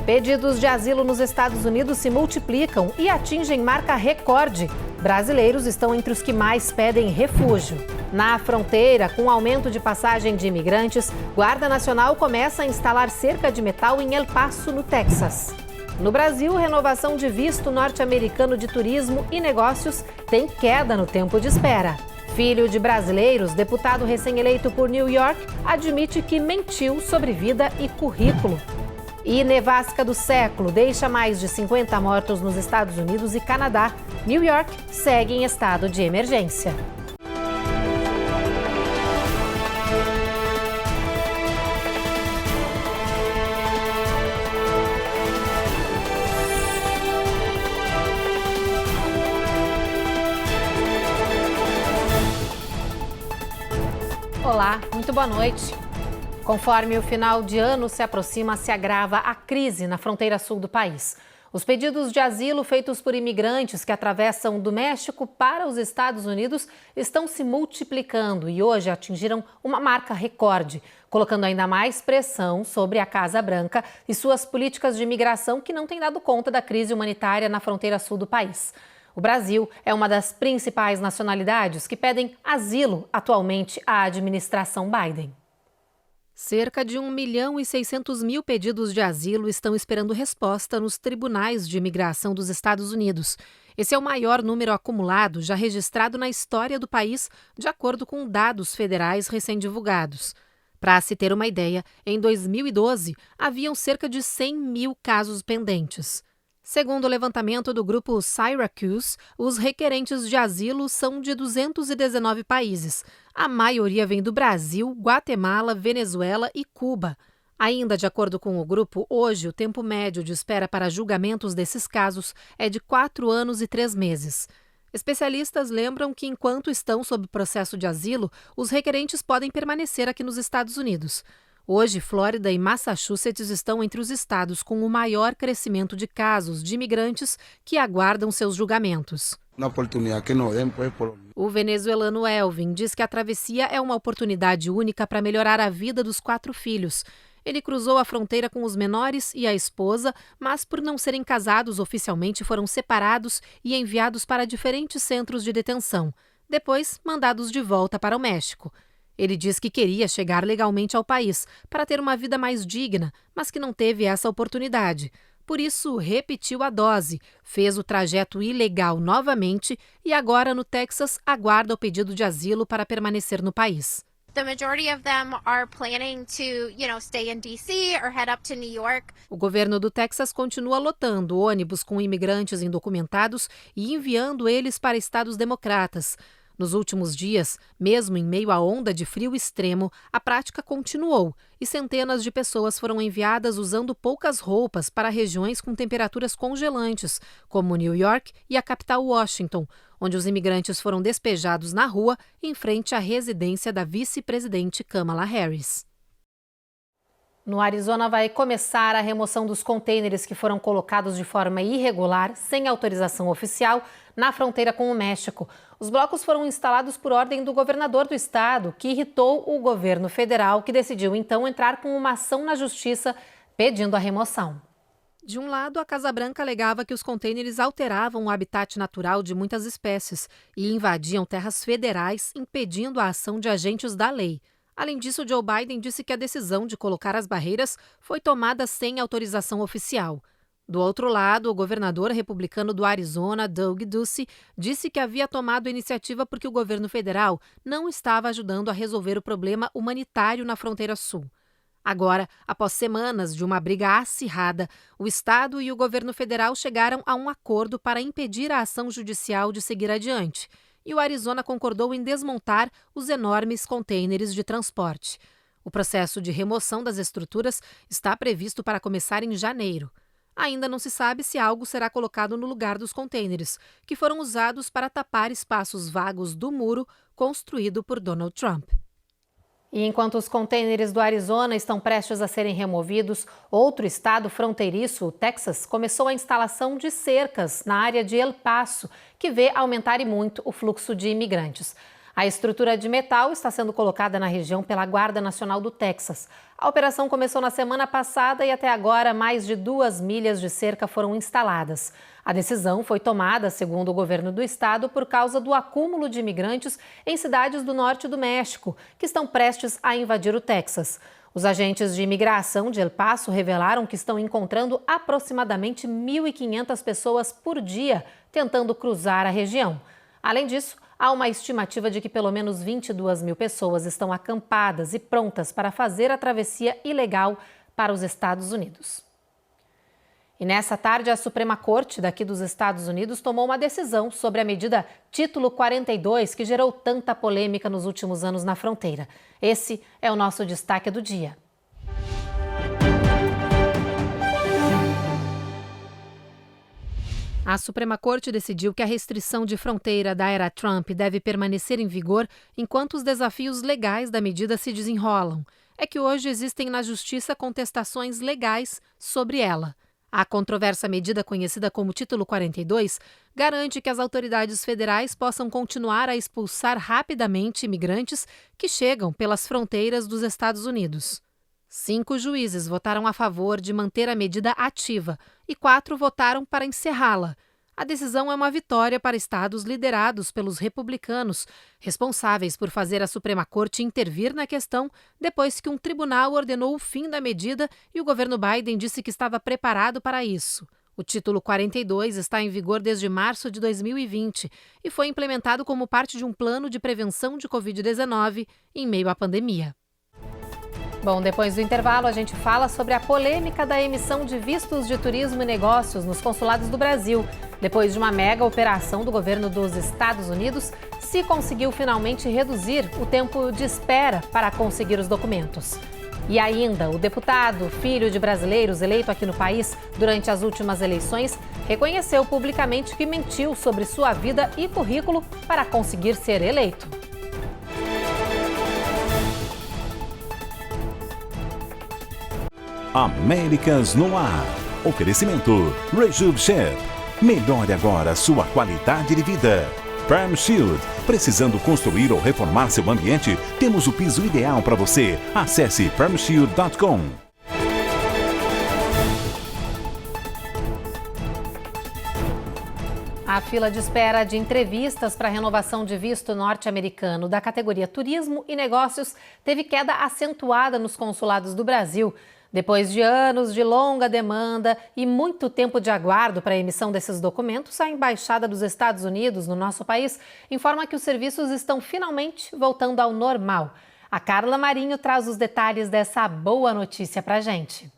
Pedidos de asilo nos Estados Unidos se multiplicam e atingem marca recorde. Brasileiros estão entre os que mais pedem refúgio. Na fronteira, com o aumento de passagem de imigrantes, Guarda Nacional começa a instalar cerca de metal em El Paso, no Texas. No Brasil, renovação de visto norte-americano de turismo e negócios tem queda no tempo de espera. Filho de brasileiros, deputado recém-eleito por New York, admite que mentiu sobre vida e currículo. E nevasca do século deixa mais de 50 mortos nos Estados Unidos e Canadá. New York segue em estado de emergência. Olá, muito boa noite. Conforme o final de ano se aproxima, se agrava a crise na fronteira sul do país. Os pedidos de asilo feitos por imigrantes que atravessam do México para os Estados Unidos estão se multiplicando e hoje atingiram uma marca recorde, colocando ainda mais pressão sobre a Casa Branca e suas políticas de imigração que não têm dado conta da crise humanitária na fronteira sul do país. O Brasil é uma das principais nacionalidades que pedem asilo atualmente à administração Biden. Cerca de 1.600.000 pedidos de asilo estão esperando resposta nos tribunais de imigração dos Estados Unidos. Esse é o maior número acumulado já registrado na história do país, de acordo com dados federais recém-divulgados. Para se ter uma ideia, em 2012, haviam cerca de 100.000 casos pendentes. Segundo o levantamento do grupo Syracuse, os requerentes de asilo são de 219 países. A maioria vem do Brasil, Guatemala, Venezuela e Cuba. Ainda de acordo com o grupo, hoje o tempo médio de espera para julgamentos desses casos é de 4 anos e 3 meses. Especialistas lembram que enquanto estão sob processo de asilo, os requerentes podem permanecer aqui nos Estados Unidos. Hoje, Flórida e Massachusetts estão entre os estados com o maior crescimento de casos de imigrantes que aguardam seus julgamentos. O venezuelano Elvin diz que a travessia é uma oportunidade única para melhorar a vida dos 4 filhos. Ele cruzou a fronteira com os menores e a esposa, mas por não serem casados oficialmente foram separados e enviados para diferentes centros de detenção. Depois, mandados de volta para o México. Ele diz que queria chegar legalmente ao país para ter uma vida mais digna, mas que não teve essa oportunidade. Por isso, repetiu a dose, fez o trajeto ilegal novamente e agora no Texas aguarda o pedido de asilo para permanecer no país. The majority of them are planning to, stay in DC or head up to New York. O governo do Texas continua lotando ônibus com imigrantes indocumentados e enviando eles para estados democratas. Nos últimos dias, mesmo em meio à onda de frio extremo, a prática continuou e centenas de pessoas foram enviadas usando poucas roupas para regiões com temperaturas congelantes, como New York e a capital Washington, onde os imigrantes foram despejados na rua em frente à residência da vice-presidente Kamala Harris. No Arizona vai começar a remoção dos contêineres que foram colocados de forma irregular, sem autorização oficial, na fronteira com o México. Os blocos foram instalados por ordem do governador do estado, que irritou o governo federal, que decidiu então entrar com uma ação na justiça pedindo a remoção. De um lado, a Casa Branca alegava que os contêineres alteravam o habitat natural de muitas espécies e invadiam terras federais, impedindo a ação de agentes da lei. Além disso, Joe Biden disse que a decisão de colocar as barreiras foi tomada sem autorização oficial. Do outro lado, o governador republicano do Arizona, Doug Ducey, disse que havia tomado a iniciativa porque o governo federal não estava ajudando a resolver o problema humanitário na fronteira sul. Agora, após semanas de uma briga acirrada, o estado e o governo federal chegaram a um acordo para impedir a ação judicial de seguir adiante. E o Arizona concordou em desmontar os enormes contêineres de transporte. O processo de remoção das estruturas está previsto para começar em janeiro. Ainda não se sabe se algo será colocado no lugar dos contêineres, que foram usados para tapar espaços vagos do muro construído por Donald Trump. E enquanto os contêineres do Arizona estão prestes a serem removidos, outro estado fronteiriço, o Texas, começou a instalação de cercas na área de El Paso, que vê aumentar e muito o fluxo de imigrantes. A estrutura de metal está sendo colocada na região pela Guarda Nacional do Texas. A operação começou na semana passada e até agora mais de 2 milhas de cerca foram instaladas. A decisão foi tomada, segundo o governo do estado, por causa do acúmulo de imigrantes em cidades do norte do México, que estão prestes a invadir o Texas. Os agentes de imigração de El Paso revelaram que estão encontrando aproximadamente 1.500 pessoas por dia tentando cruzar a região. Além disso, há uma estimativa de que pelo menos 22 mil pessoas estão acampadas e prontas para fazer a travessia ilegal para os Estados Unidos. E nessa tarde, a Suprema Corte daqui dos Estados Unidos tomou uma decisão sobre a medida Título 42, que gerou tanta polêmica nos últimos anos na fronteira. Esse é o nosso destaque do dia. A Suprema Corte decidiu que a restrição de fronteira da era Trump deve permanecer em vigor enquanto os desafios legais da medida se desenrolam. É que hoje existem na Justiça contestações legais sobre ela. A controversa medida, conhecida como Título 42, garante que as autoridades federais possam continuar a expulsar rapidamente imigrantes que chegam pelas fronteiras dos Estados Unidos. 5 juízes votaram a favor de manter a medida ativa e 4 votaram para encerrá-la. A decisão é uma vitória para estados liderados pelos republicanos, responsáveis por fazer a Suprema Corte intervir na questão depois que um tribunal ordenou o fim da medida e o governo Biden disse que estava preparado para isso. O Título 42 está em vigor desde março de 2020 e foi implementado como parte de um plano de prevenção de Covid-19 em meio à pandemia. Bom, depois do intervalo, a gente fala sobre a polêmica da emissão de vistos de turismo e negócios nos consulados do Brasil. Depois de uma mega operação do governo dos Estados Unidos, se conseguiu finalmente reduzir o tempo de espera para conseguir os documentos. E ainda, o deputado, filho de brasileiros eleito aqui no país durante as últimas eleições, reconheceu publicamente que mentiu sobre sua vida e currículo para conseguir ser eleito. Américas no ar. Oferecimento Rejuve Chef. Melhore agora sua qualidade de vida. Perm Shield. Precisando construir ou reformar seu ambiente? Temos o piso ideal para você. Acesse permshield.com. A fila de espera de entrevistas para a renovação de visto norte-americano da categoria Turismo e Negócios teve queda acentuada nos consulados do Brasil. Depois de anos de longa demanda e muito tempo de aguardo para a emissão desses documentos, a Embaixada dos Estados Unidos no nosso país informa que os serviços estão finalmente voltando ao normal. A Carla Marinho traz os detalhes dessa boa notícia para a gente.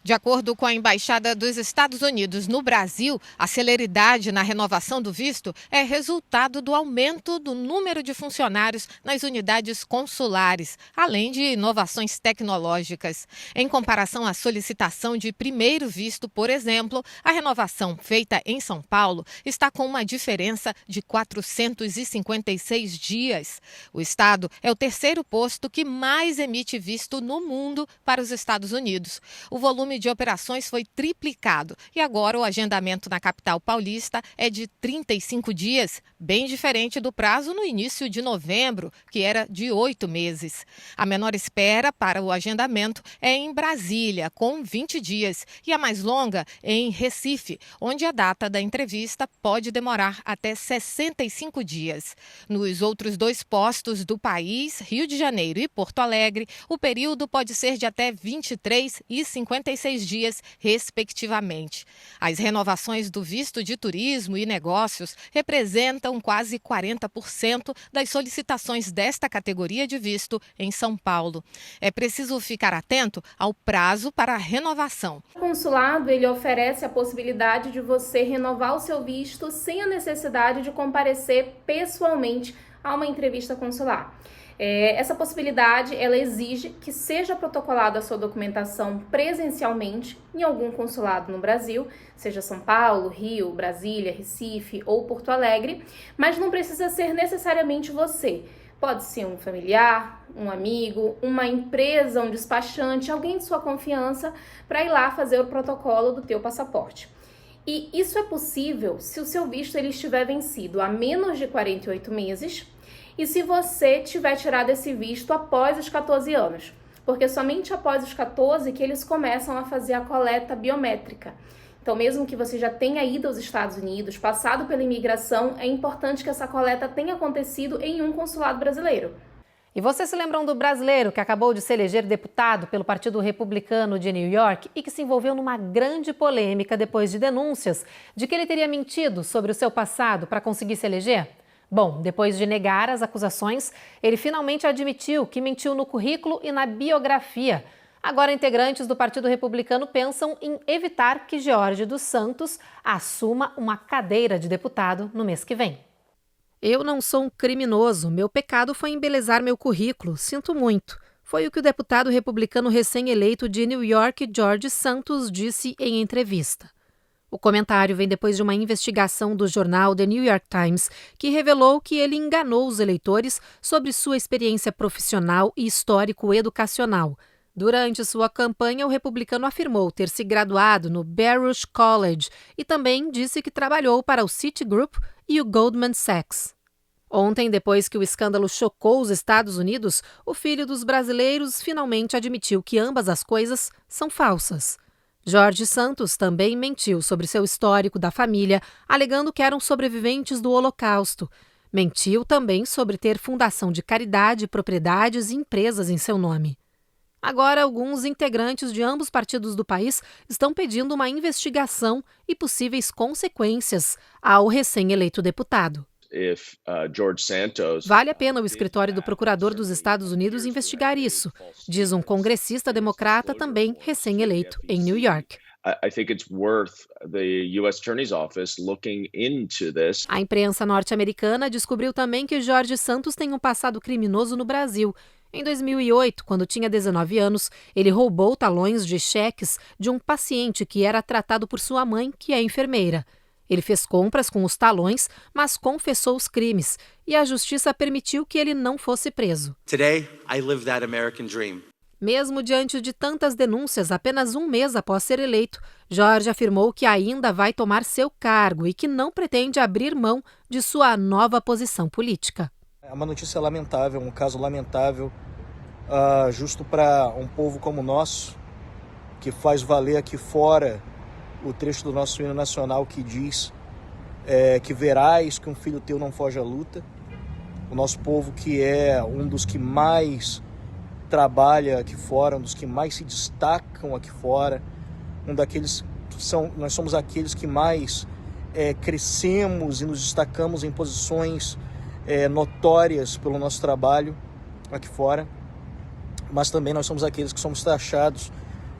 De acordo com a Embaixada dos Estados Unidos no Brasil, a celeridade na renovação do visto é resultado do aumento do número de funcionários nas unidades consulares, além de inovações tecnológicas. Em comparação à solicitação de primeiro visto, por exemplo, a renovação feita em São Paulo está com uma diferença de 456 dias. O estado é o terceiro posto que mais emite visto no mundo para os Estados Unidos. O volume de operações foi triplicado e agora o agendamento na capital paulista é de 35 dias, bem diferente do prazo no início de novembro, que era de 8 meses. A menor espera para o agendamento é em Brasília, com 20 dias, e a mais longa é em Recife, onde a data da entrevista pode demorar até 65 dias. Nos outros 2 postos do país, Rio de Janeiro e Porto Alegre, o período pode ser de até 23 e 56 dias, respectivamente. As renovações do visto de turismo e negócios representam quase 40% das solicitações desta categoria de visto em São Paulo. É preciso ficar atento ao prazo para a renovação. O consulado ele oferece a possibilidade de você renovar o seu visto sem a necessidade de comparecer pessoalmente a uma entrevista consular. Essa possibilidade, ela exige que seja protocolada a sua documentação presencialmente em algum consulado no Brasil, seja São Paulo, Rio, Brasília, Recife ou Porto Alegre, mas não precisa ser necessariamente você. Pode ser um familiar, um amigo, uma empresa, um despachante, alguém de sua confiança para ir lá fazer o protocolo do teu passaporte. E isso é possível se o seu visto ele estiver vencido há menos de 48 meses e se você tiver tirado esse visto após os 14 anos. Porque somente após os 14 que eles começam a fazer a coleta biométrica. Então, mesmo que você já tenha ido aos Estados Unidos, passado pela imigração, é importante que essa coleta tenha acontecido em um consulado brasileiro. E vocês se lembram do brasileiro que acabou de se eleger deputado pelo Partido Republicano de New York e que se envolveu numa grande polêmica depois de denúncias de que ele teria mentido sobre o seu passado para conseguir se eleger? Bom, depois de negar as acusações, ele finalmente admitiu que mentiu no currículo e na biografia. Agora, integrantes do Partido Republicano pensam em evitar que Jorge dos Santos assuma uma cadeira de deputado no mês que vem. Eu não sou um criminoso, meu pecado foi embelezar meu currículo, sinto muito. Foi o que o deputado republicano recém-eleito de New York, Jorge Santos, disse em entrevista. O comentário vem depois de uma investigação do jornal The New York Times, que revelou que ele enganou os eleitores sobre sua experiência profissional e histórico educacional. Durante sua campanha, o republicano afirmou ter se graduado no Baruch College e também disse que trabalhou para o Citigroup e o Goldman Sachs. Ontem, depois que o escândalo chocou os Estados Unidos, o filho dos brasileiros finalmente admitiu que ambas as coisas são falsas. Jorge Santos também mentiu sobre seu histórico da família, alegando que eram sobreviventes do Holocausto. Mentiu também sobre ter fundação de caridade, propriedades e empresas em seu nome. Agora, alguns integrantes de ambos partidos do país estão pedindo uma investigação e possíveis consequências ao recém-eleito deputado. Vale a pena o escritório do procurador dos Estados Unidos investigar isso, diz um congressista democrata também recém-eleito em New York. A imprensa norte-americana descobriu também que Jorge Santos tem um passado criminoso no Brasil. Em 2008, quando tinha 19 anos, ele roubou talões de cheques de um paciente que era tratado por sua mãe, que é enfermeira. Ele fez compras com os talões, mas confessou os crimes, e a justiça permitiu que ele não fosse preso. Today, I live that American dream. Mesmo diante de tantas denúncias, apenas um mês após ser eleito, Jorge afirmou que ainda vai tomar seu cargo e que não pretende abrir mão de sua nova posição política. É uma notícia lamentável, um caso lamentável, justo para um povo como o nosso, que faz valer aqui fora o trecho do nosso hino nacional que diz que verás que um filho teu não foge à luta. O nosso povo que é um dos que mais trabalha aqui fora, um dos que mais se destacam aqui fora, nós somos aqueles que mais crescemos e nos destacamos em posições notórias pelo nosso trabalho aqui fora, mas também nós somos aqueles que somos taxados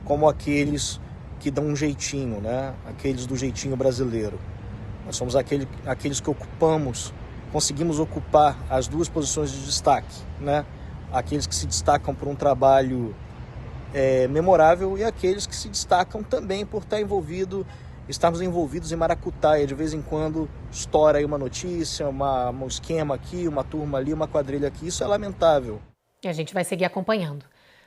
como aqueles que dão um jeitinho, né? Aqueles do jeitinho brasileiro. Nós somos aqueles que conseguimos ocupar as duas posições de destaque, né? Aqueles que se destacam por um trabalho memorável e aqueles que se destacam também por estarmos envolvidos em maracutaia. De vez em quando estoura aí uma notícia, um esquema aqui, uma turma ali, uma quadrilha aqui. Isso é lamentável. E a gente vai seguir acompanhando.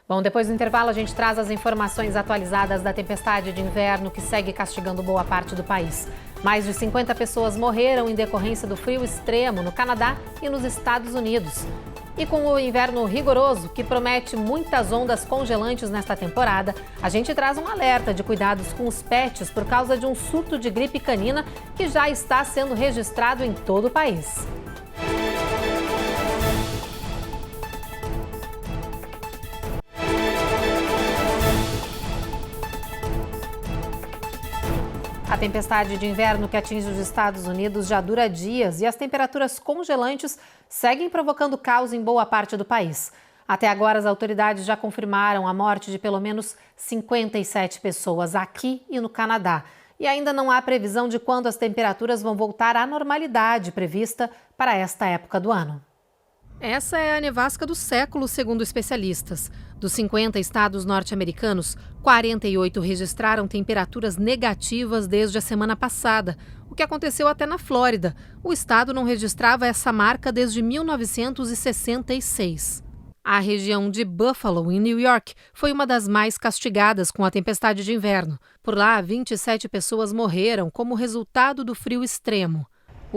Bom, depois do intervalo a gente traz as informações atualizadas da tempestade de inverno que segue castigando boa parte do país. Mais de 50 pessoas morreram em decorrência do frio extremo no Canadá e nos Estados Unidos. E com o inverno rigoroso, que promete muitas ondas congelantes nesta temporada, a gente traz um alerta de cuidados com os pets por causa de um surto de gripe canina que já está sendo registrado em todo o país. A tempestade de inverno que atinge os Estados Unidos já dura dias e as temperaturas congelantes seguem provocando caos em boa parte do país. Até agora, as autoridades já confirmaram a morte de pelo menos 57 pessoas aqui e no Canadá. E ainda não há previsão de quando as temperaturas vão voltar à normalidade prevista para esta época do ano. Essa é a nevasca do século, segundo especialistas. Dos 50 estados norte-americanos, 48 registraram temperaturas negativas desde a semana passada, o que aconteceu até na Flórida. O estado não registrava essa marca desde 1966. A região de Buffalo, em New York, foi uma das mais castigadas com a tempestade de inverno. Por lá, 27 pessoas morreram como resultado do frio extremo.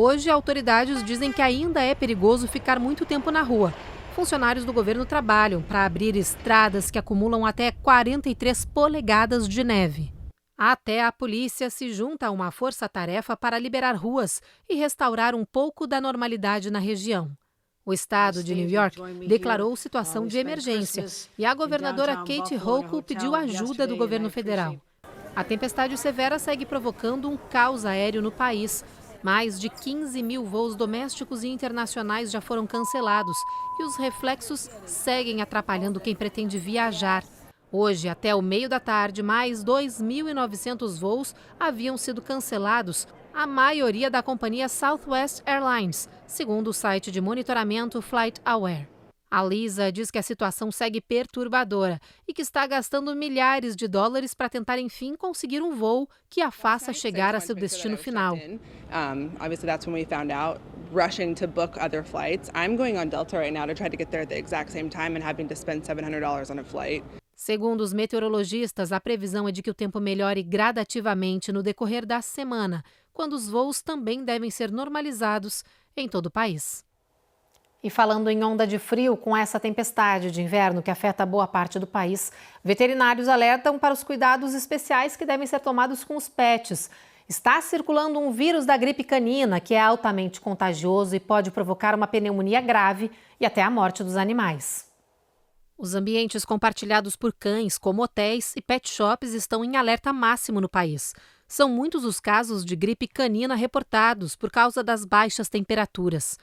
Hoje, autoridades dizem que ainda é perigoso ficar muito tempo na rua. Funcionários do governo trabalham para abrir estradas que acumulam até 43 polegadas de neve. Até a polícia se junta a uma força-tarefa para liberar ruas e restaurar um pouco da normalidade na região. O estado de New York declarou situação de emergência e a governadora Kathy Hochul pediu ajuda do governo federal. A tempestade severa segue provocando um caos aéreo no país. Mais de 15 mil voos domésticos e internacionais já foram cancelados e os reflexos seguem atrapalhando quem pretende viajar. Hoje, até o meio da tarde, mais 2.900 voos haviam sido cancelados, a maioria da companhia Southwest Airlines, segundo o site de monitoramento FlightAware. A Lisa diz que a situação segue perturbadora e que está gastando milhares de dólares para tentar, enfim, conseguir um voo que a faça chegar a seu destino final. Rushing to book other flights. I'm going on Delta right now to try to get there at the exact same time and having to spend $700 on a flight. Segundo os meteorologistas, a previsão é de que o tempo melhore gradativamente no decorrer da semana, quando os voos também devem ser normalizados em todo o país. E falando em onda de frio, com essa tempestade de inverno que afeta boa parte do país, veterinários alertam para os cuidados especiais que devem ser tomados com os pets. Está circulando um vírus da gripe canina que é altamente contagioso e pode provocar uma pneumonia grave e até a morte dos animais. Os ambientes compartilhados por cães, como hotéis e pet shops, estão em alerta máximo no país. São muitos os casos de gripe canina reportados por causa das baixas temperaturas.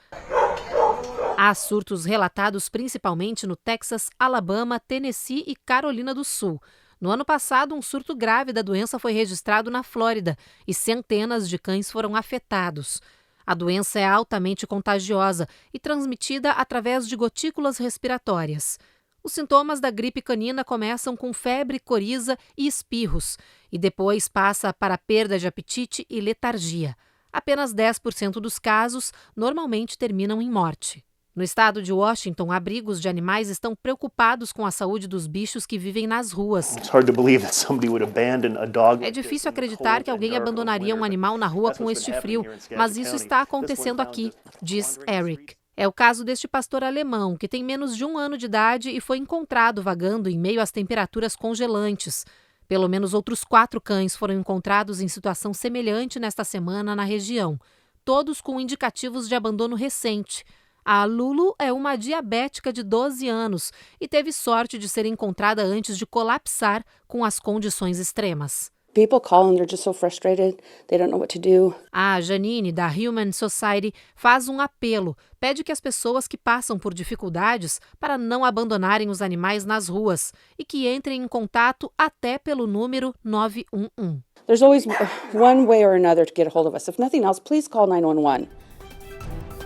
Há surtos relatados principalmente no Texas, Alabama, Tennessee e Carolina do Sul. No ano passado, um surto grave da doença foi registrado na Flórida e centenas de cães foram afetados. A doença é altamente contagiosa e transmitida através de gotículas respiratórias. Os sintomas da gripe canina começam com febre, coriza e espirros, e depois passa para perda de apetite e letargia. Apenas 10% dos casos normalmente terminam em morte. No estado de Washington, abrigos de animais estão preocupados com a saúde dos bichos que vivem nas ruas. É difícil acreditar que alguém abandonaria um animal na rua com este frio, mas isso está acontecendo aqui, diz Eric. É o caso deste pastor alemão, que tem menos de 1 ano de idade e foi encontrado vagando em meio às temperaturas congelantes. Pelo menos outros 4 cães foram encontrados em situação semelhante nesta semana na região, todos com indicativos de abandono recente. A Lulu é uma diabética de 12 anos e teve sorte de ser encontrada antes de colapsar com as condições extremas. People call and they're just so frustrated, they don't know what to do. A Janine, da Human Society, faz um apelo, pede que as pessoas que passam por dificuldades para não abandonarem os animais nas ruas e que entrem em contato até pelo número 911. There's always one way or another to get a hold of us. If nothing else, please call 911.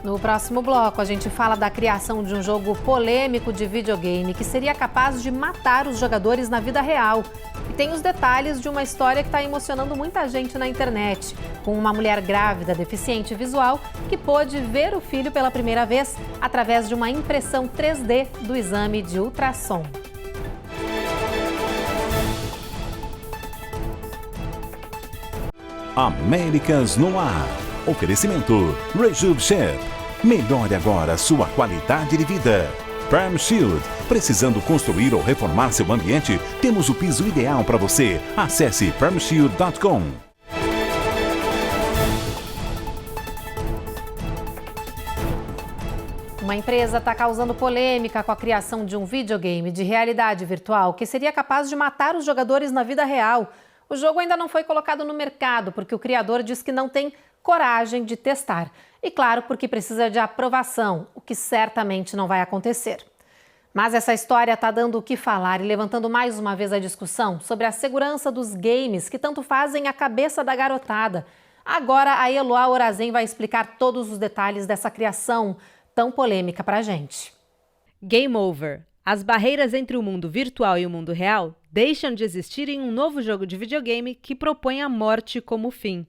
No próximo bloco, a gente fala da criação de um jogo polêmico de videogame que seria capaz de matar os jogadores na vida real. E tem os detalhes de uma história que está emocionando muita gente na internet, com uma mulher grávida, deficiente visual, que pôde ver o filho pela primeira vez através de uma impressão 3D do exame de ultrassom. Américas no Ar. Oferecimento Rejuve Chef. Melhore agora sua qualidade de vida. Perm Shield. Precisando construir ou reformar seu ambiente? Temos o piso ideal para você. Acesse permshield.com. Uma empresa está causando polêmica com a criação de um videogame de realidade virtual que seria capaz de matar os jogadores na vida real. O jogo ainda não foi colocado no mercado porque o criador diz que não tem coragem de testar. E claro, porque precisa de aprovação, o que certamente não vai acontecer. Mas essa história está dando o que falar e levantando mais uma vez a discussão sobre a segurança dos games que tanto fazem a cabeça da garotada. Agora a Eloá Orazen vai explicar todos os detalhes dessa criação tão polêmica pra gente. Game over. As barreiras entre o mundo virtual e o mundo real deixam de existir em um novo jogo de videogame que propõe a morte como fim.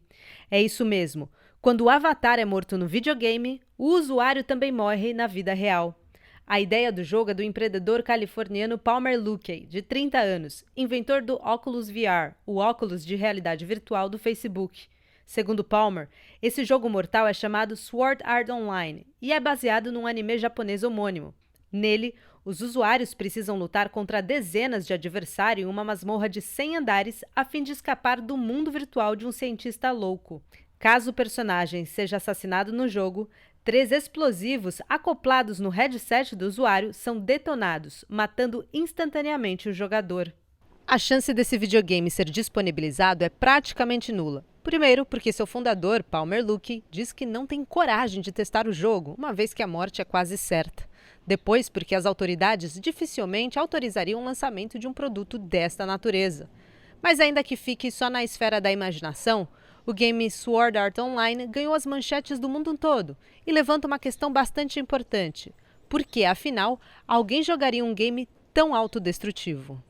É isso mesmo. Quando o avatar é morto no videogame, o usuário também morre na vida real. A ideia do jogo é do empreendedor californiano Palmer Luckey, de 30 anos, inventor do Oculus VR, o óculos de realidade virtual do Facebook. Segundo Palmer, esse jogo mortal é chamado Sword Art Online e é baseado num anime japonês homônimo. Nele, os usuários precisam lutar contra dezenas de adversários em uma masmorra de 100 andares a fim de escapar do mundo virtual de um cientista louco. Caso o personagem seja assassinado no jogo, 3 explosivos acoplados no headset do usuário são detonados, matando instantaneamente o jogador. A chance desse videogame ser disponibilizado é praticamente nula. Primeiro, porque seu fundador, Palmer Luckey, diz que não tem coragem de testar o jogo, uma vez que a morte é quase certa. Depois, porque as autoridades dificilmente autorizariam o lançamento de um produto desta natureza. Mas ainda que fique só na esfera da imaginação, o game Sword Art Online ganhou as manchetes do mundo todo e levanta uma questão bastante importante. Por que, afinal, alguém jogaria um game tão autodestrutivo?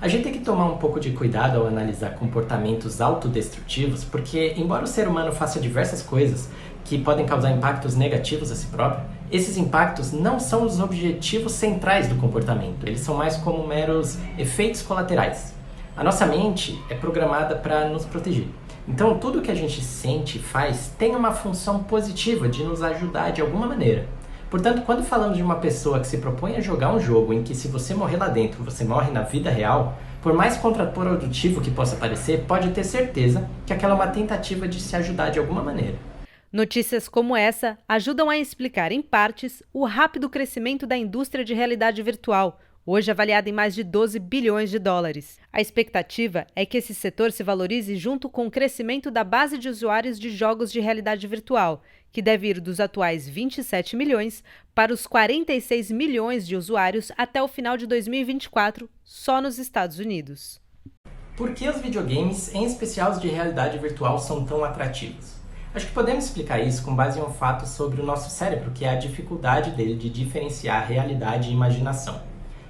A gente tem que tomar um pouco de cuidado ao analisar comportamentos autodestrutivos, porque, embora o ser humano faça diversas coisas que podem causar impactos negativos a si próprio, esses impactos não são os objetivos centrais do comportamento, eles são mais como meros efeitos colaterais. A nossa mente é programada para nos proteger. Então, tudo que a gente sente e faz tem uma função positiva de nos ajudar de alguma maneira. Portanto, quando falamos de uma pessoa que se propõe a jogar um jogo em que se você morrer lá dentro, você morre na vida real, por mais contraprodutivo que possa parecer, pode ter certeza que aquela é uma tentativa de se ajudar de alguma maneira. Notícias como essa ajudam a explicar, em partes, o rápido crescimento da indústria de realidade virtual, hoje avaliada em mais de 12 bilhões de dólares. A expectativa é que esse setor se valorize junto com o crescimento da base de usuários de jogos de realidade virtual, que deve ir dos atuais 27 milhões para os 46 milhões de usuários até o final de 2024, só nos Estados Unidos. Por que os videogames, em especial os de realidade virtual, são tão atrativos? Acho que podemos explicar isso com base em um fato sobre o nosso cérebro, que é a dificuldade dele de diferenciar realidade e imaginação.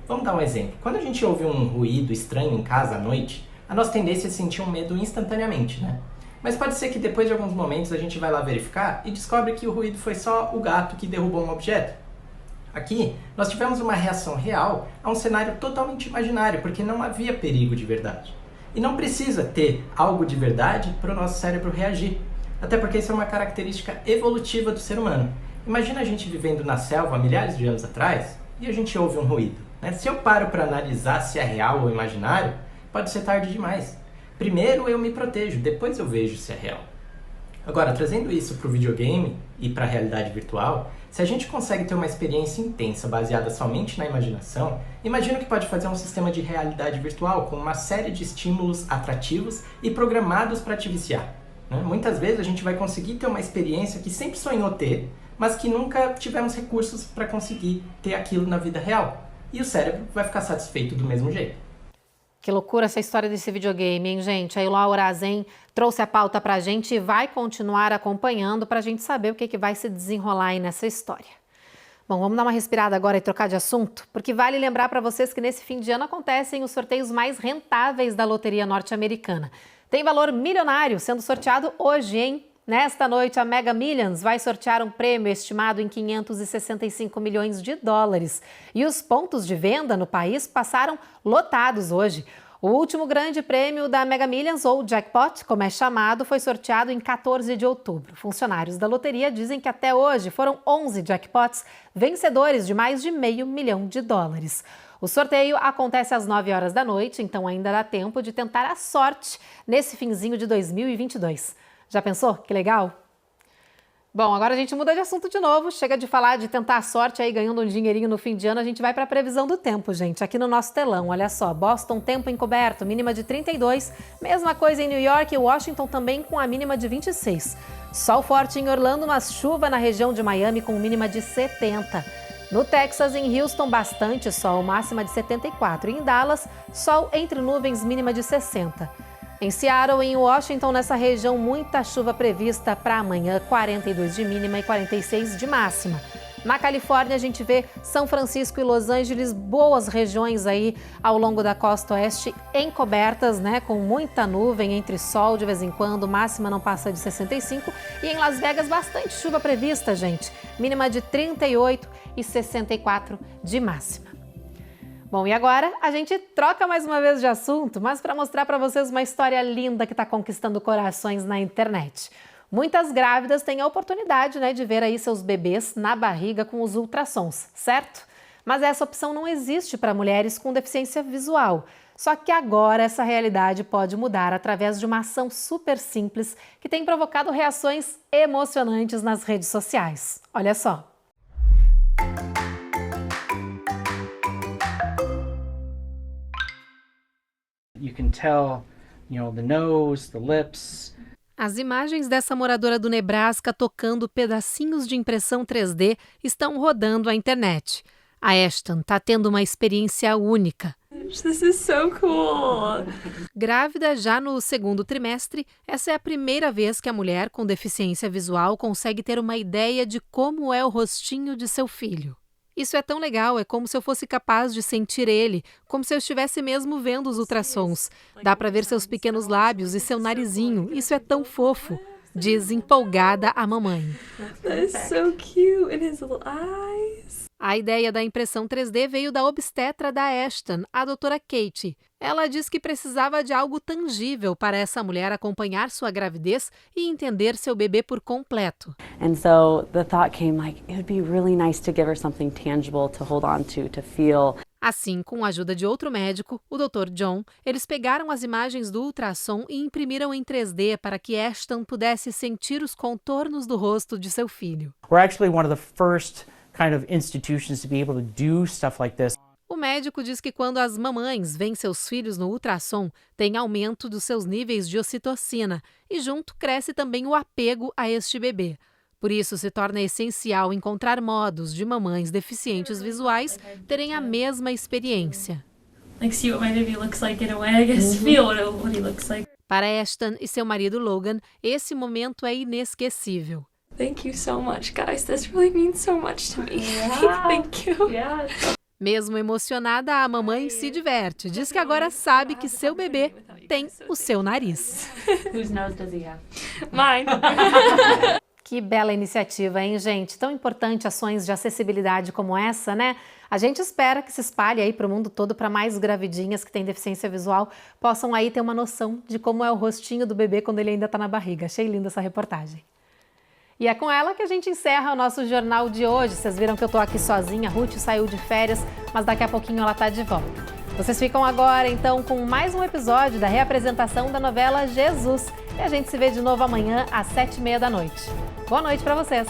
Vamos dar um exemplo. Quando a gente ouve um ruído estranho em casa à noite, a nossa tendência é sentir um medo instantaneamente, né? Mas pode ser que depois de alguns momentos a gente vai lá verificar e descobre que o ruído foi só o gato que derrubou um objeto. Aqui, nós tivemos uma reação real a um cenário totalmente imaginário, porque não havia perigo de verdade. E não precisa ter algo de verdade para o nosso cérebro reagir, até porque isso é uma característica evolutiva do ser humano. Imagina a gente vivendo na selva há milhares de anos atrás e a gente ouve um ruído. Se eu paro para analisar se é real ou imaginário, pode ser tarde demais. Primeiro eu me protejo, depois eu vejo se é real. Agora, trazendo isso para o videogame e para a realidade virtual, se a gente consegue ter uma experiência intensa baseada somente na imaginação, imagina que pode fazer um sistema de realidade virtual com uma série de estímulos atrativos e programados para te viciar. Muitas vezes a gente vai conseguir ter uma experiência que sempre sonhou ter, mas que nunca tivemos recursos para conseguir ter aquilo na vida real. E o cérebro vai ficar satisfeito do mesmo jeito. Que loucura essa história desse videogame, hein, gente? A Laura Azen trouxe a pauta pra gente e vai continuar acompanhando pra gente saber o que vai se desenrolar aí nessa história. Bom, vamos dar uma respirada agora e trocar de assunto, porque vale lembrar para vocês que nesse fim de ano acontecem os sorteios mais rentáveis da loteria norte-americana. Tem valor milionário sendo sorteado hoje, hein? Nesta noite, a Mega Millions vai sortear um prêmio estimado em 565 milhões de dólares. E os pontos de venda no país passaram lotados hoje. O último grande prêmio da Mega Millions, ou Jackpot, como é chamado, foi sorteado em 14 de outubro. Funcionários da loteria dizem que até hoje foram 11 jackpots vencedores de mais de $500 milhão. O sorteio acontece às 9 horas da noite, então ainda dá tempo de tentar a sorte nesse finzinho de 2022. Já pensou? Que legal? Bom, agora a gente muda de assunto de novo. Chega de falar de tentar a sorte aí ganhando um dinheirinho no fim de ano. A gente vai para a previsão do tempo, gente. Aqui no nosso telão, olha só. Boston, tempo encoberto, mínima de 32. Mesma coisa em New York e Washington também com a mínima de 26. Sol forte em Orlando, mas chuva na região de Miami com mínima de 70. No Texas, em Houston, bastante sol, máxima de 74. E em Dallas, sol entre nuvens, mínima de 60. Em Seattle e em Washington, nessa região, muita chuva prevista para amanhã, 42 de mínima e 46 de máxima. Na Califórnia, a gente vê São Francisco e Los Angeles, boas regiões aí ao longo da costa oeste, encobertas, né, com muita nuvem, entre sol de vez em quando, máxima não passa de 65. E em Las Vegas, bastante chuva prevista, gente, mínima de 38 e 64 de máxima. Bom, e agora a gente troca mais uma vez de assunto, mas para mostrar para vocês uma história linda que está conquistando corações na internet. Muitas grávidas têm a oportunidade, de ver aí seus bebês na barriga com os ultrassons, certo? Mas essa opção não existe para mulheres com deficiência visual. Só que agora essa realidade pode mudar através de uma ação super simples que tem provocado reações emocionantes nas redes sociais. Olha só. You can tell, the nose, the lips. As imagens dessa moradora do Nebraska tocando pedacinhos de impressão 3D estão rodando a internet. A Ashton está tendo uma experiência única. This is so cool. Grávida já no 2º trimestre, essa é a primeira vez que a mulher com deficiência visual consegue ter uma ideia de como é o rostinho de seu filho. Isso é tão legal, é como se eu fosse capaz de sentir ele, como se eu estivesse mesmo vendo os ultrassons. Dá para ver seus pequenos lábios e seu narizinho, isso é tão fofo, diz empolgada a mamãe. That is so cute, and his little eyes. A ideia da impressão 3D veio da obstetra da Ashton, a doutora Kate. Ela diz que precisava de algo tangível para essa mulher acompanhar sua gravidez e entender seu bebê por completo. And so the thought came it would be really nice to give her something tangible to hold on to feel. Assim, com a ajuda de outro médico, o Dr. John, eles pegaram as imagens do ultrassom e imprimiram em 3D para que Ashton pudesse sentir os contornos do rosto de seu filho. We're actually one of the first kind of institutions to be able to do stuff like this. O médico diz que quando as mamães veem seus filhos no ultrassom, tem aumento dos seus níveis de ocitocina e junto cresce também o apego a este bebê. Por isso, se torna essencial encontrar modos de mamães deficientes visuais terem a mesma experiência. See what my baby looks like in a way, I guess. Feel what he looks like. Para Ashton e seu marido Logan, esse momento é inesquecível. Thank you so much, guys. This really means so much to me. Thank you. Mesmo emocionada, a mamãe se diverte. Diz que agora sabe que seu bebê tem o seu nariz. Whose nose does he have? Mine. Que bela iniciativa, hein, gente? Tão importante ações de acessibilidade como essa, né? A gente espera que se espalhe aí para o mundo todo para mais gravidinhas que têm deficiência visual possam aí ter uma noção de como é o rostinho do bebê quando ele ainda está na barriga. Achei linda essa reportagem. E é com ela que a gente encerra o nosso jornal de hoje. Vocês viram que eu tô aqui sozinha, a Ruth saiu de férias, mas daqui a pouquinho ela tá de volta. Vocês ficam agora, então, com mais um episódio da reapresentação da novela Jesus. E a gente se vê de novo amanhã às 7h30 da noite. Boa noite para vocês!